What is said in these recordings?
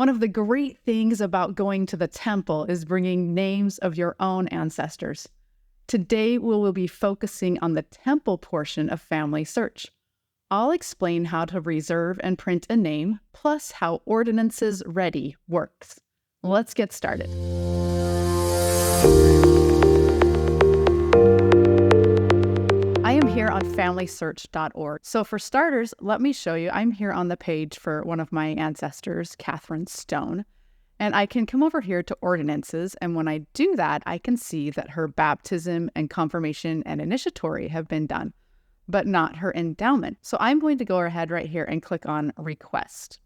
One of the great things about going to the temple is bringing names of your own ancestors. Today, we will be focusing on the temple portion of FamilySearch. I'll explain how to reserve and print a name, plus how Ordinances Ready works. Let's get started. I am here on FamilySearch.org. So for starters, let me show you, I'm here on the page for one of my ancestors, Catherine Stone. And I can come over here to Ordinances, and when I do that, I can see that her baptism and confirmation and initiatory have been done, but not her endowment. So I'm going to go ahead right here and click on Request.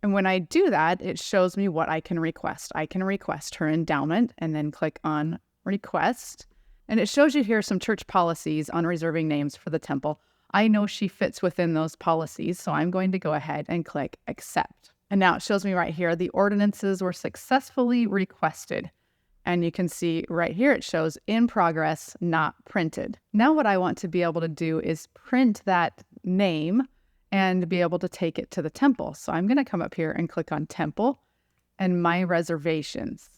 And when I do that, it shows me what I can request. I can request her endowment and then click on Request. And it shows you here some church policies on reserving names for the temple. I know she fits within those policies, so I'm going to go ahead and click Accept. And now it shows me right here, the ordinances were successfully requested. And you can see right here, it shows in progress, not printed. Now what I want to be able to do is print that name and be able to take it to the temple. So I'm going to come up here and click on Temple and My Reservations.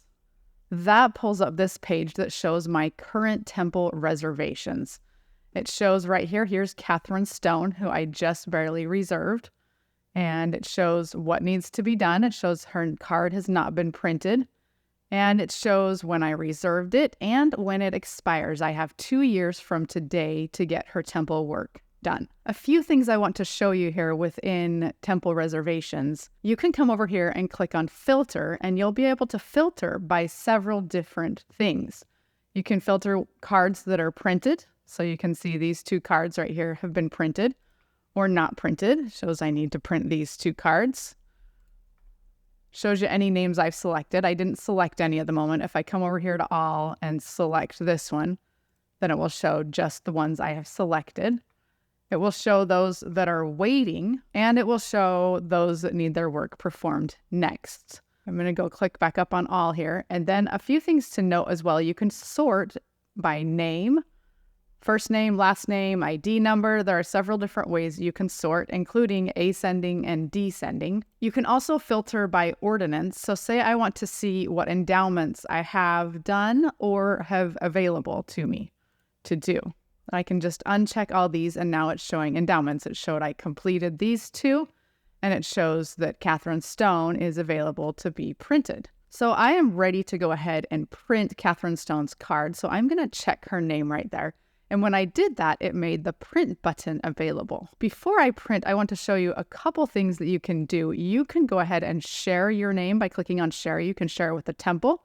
That pulls up this page that shows my current temple reservations. It shows right here, here's Catherine Stone, who I just barely reserved. And it shows what needs to be done. It shows her card has not been printed. And it shows when I reserved it and when it expires. I have 2 years from today to get her temple work done. A few things I want to show you here within temple reservations. You can come over here and click on Filter, and you'll be able to filter by several different things. You can filter cards that are printed. So you can see these 2 cards right here have been printed or not printed. Shows I need to print these 2 cards. Shows you any names I've selected. I didn't select any at the moment. If I come over here to All and select this one, then it will show just the ones I have selected. It will show those that are waiting, and it will show those that need their work performed next. I'm going to go click back up on All here. And then a few things to note as well. You can sort by name, first name, last name, ID number. There are several different ways you can sort, including ascending and descending. You can also filter by ordinance. So say I want to see what endowments I have done or have available to me to do. I can just uncheck all these, and now it's showing endowments. It showed I completed these 2, and it shows that Catherine Stone is available to be printed. So I am ready to go ahead and print Catherine Stone's card. So I'm going to check her name right there. And when I did that, it made the print button available. Before I print, I want to show you a couple things that you can do. You can go ahead and share your name by clicking on Share. You can share it with the temple,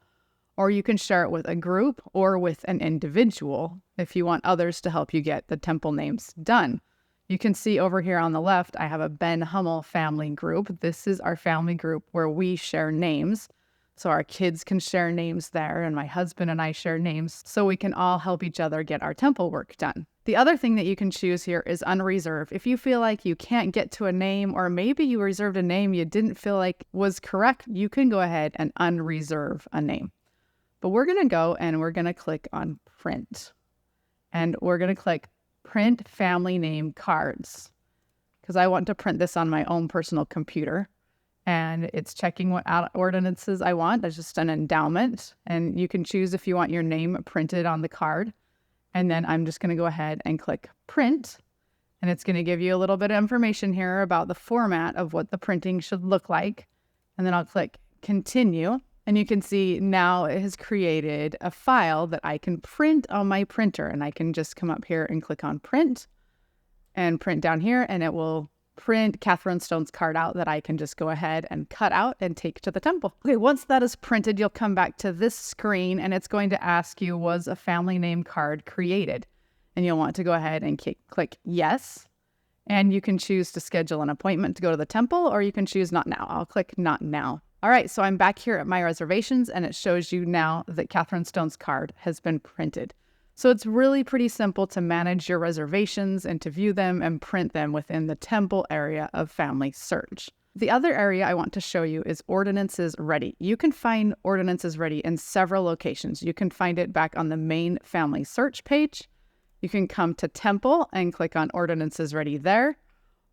or you can share it with a group or with an individual if you want others to help you get the temple names done. You can see over here on the left, I have a Ben Hummel family group. This is our family group where we share names. So our kids can share names there, and my husband and I share names so we can all help each other get our temple work done. The other thing that you can choose here is unreserve. If you feel like you can't get to a name, or maybe you reserved a name you didn't feel like was correct, you can go ahead and unreserve a name. But we're going to go and we're going to click on Print. And we're going to click Print Family Name Cards, because I want to print this on my own personal computer. And it's checking what ordinances I want. That's just an endowment. And you can choose if you want your name printed on the card. And then I'm just going to go ahead and click Print. And it's going to give you a little bit of information here about the format of what the printing should look like. And then I'll click Continue. And you can see now it has created a file that I can print on my printer. And I can just come up here and click on Print and print down here, and it will print Catherine Stone's card out that I can just go ahead and cut out and take to the temple. Okay, once that is printed, you'll come back to this screen, and it's going to ask you, was a family name card created? And you'll want to go ahead and click Yes. And you can choose to schedule an appointment to go to the temple, or you can choose Not Now. I'll click Not Now. All right, so I'm back here at My Reservations, and it shows you now that Catherine Stone's card has been printed. So it's really pretty simple to manage your reservations and to view them and print them within the temple area of FamilySearch. The other area I want to show you is Ordinances Ready. You can find Ordinances Ready in several locations. You can find it back on the main FamilySearch page. You can come to Temple and click on Ordinances Ready there.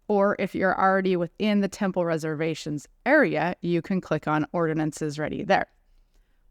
Or if you're already within the temple reservations area, you can click on Ordinances Ready there.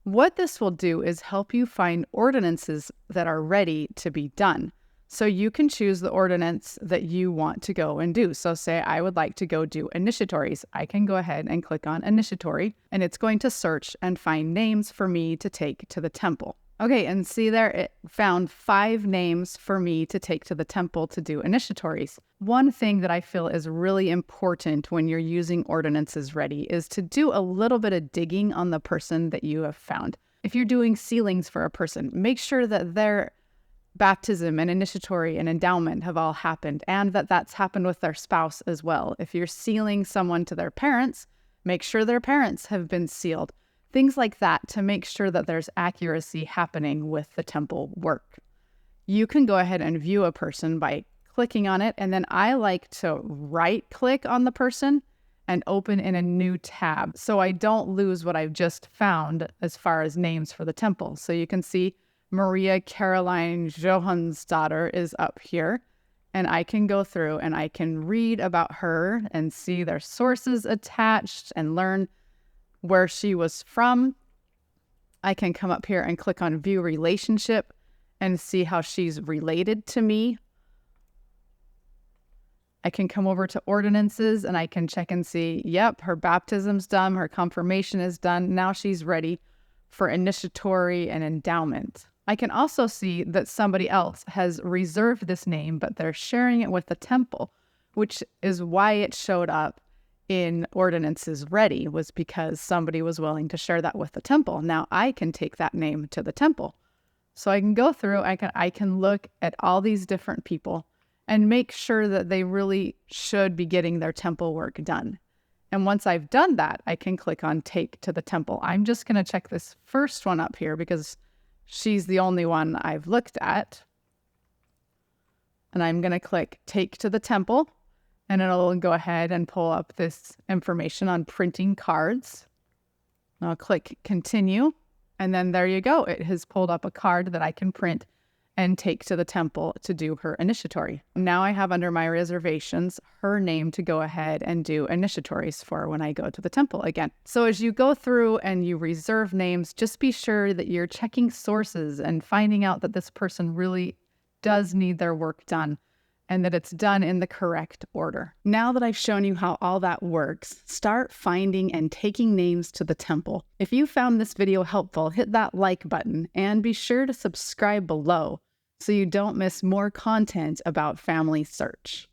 What this will do is help you find ordinances that are ready to be done. So you can choose the ordinance that you want to go and do. So say I would like to go do initiatories. I can go ahead and click on initiatory, and it's going to search and find names for me to take to the temple. Okay, and see there, it found 5 names for me to take to the temple to do initiatories. One thing that I feel is really important when you're using Ordinances Ready is to do a little bit of digging on the person that you have found. If you're doing sealings for a person, make sure that their baptism and initiatory and endowment have all happened, and that that's happened with their spouse as well. If you're sealing someone to their parents, make sure their parents have been sealed. Things like that to make sure that there's accuracy happening with the temple work. You can go ahead and view a person by clicking on it, and then I like to right-click on the person and open in a new tab so I don't lose what I've just found as far as names for the temple. So you can see Maria Caroline Johan's daughter is up here, and I can go through and I can read about her and see their sources attached and learn where she was from. I can come up here and click on view relationship and see how she's related to me. I can come over to ordinances and I can check and see, yep, her baptism's done, her confirmation is done. Now she's ready for initiatory and endowment. I can also see that somebody else has reserved this name, but they're sharing it with the temple, which is why it showed up in Ordinances Ready, was because somebody was willing to share that with the temple. Now I can take that name to the temple. So I can go through, I can look at all these different people and make sure that they really should be getting their temple work done. And once I've done that, I can click on Take to the Temple. I'm just going to check this first one up here because she's the only one I've looked at. And I'm going to click Take to the Temple, and it'll go ahead and pull up this information on printing cards. I'll click Continue, and then there you go. It has pulled up a card that I can print and take to the temple to do her initiatory. Now I have under my reservations her name to go ahead and do initiatories for when I go to the temple again. So as you go through and you reserve names, just be sure that you're checking sources and finding out that this person really does need their work done and that it's done in the correct order. Now that I've shown you how all that works, start finding and taking names to the temple. If you found this video helpful, hit that like button and be sure to subscribe below so you don't miss more content about Family Search.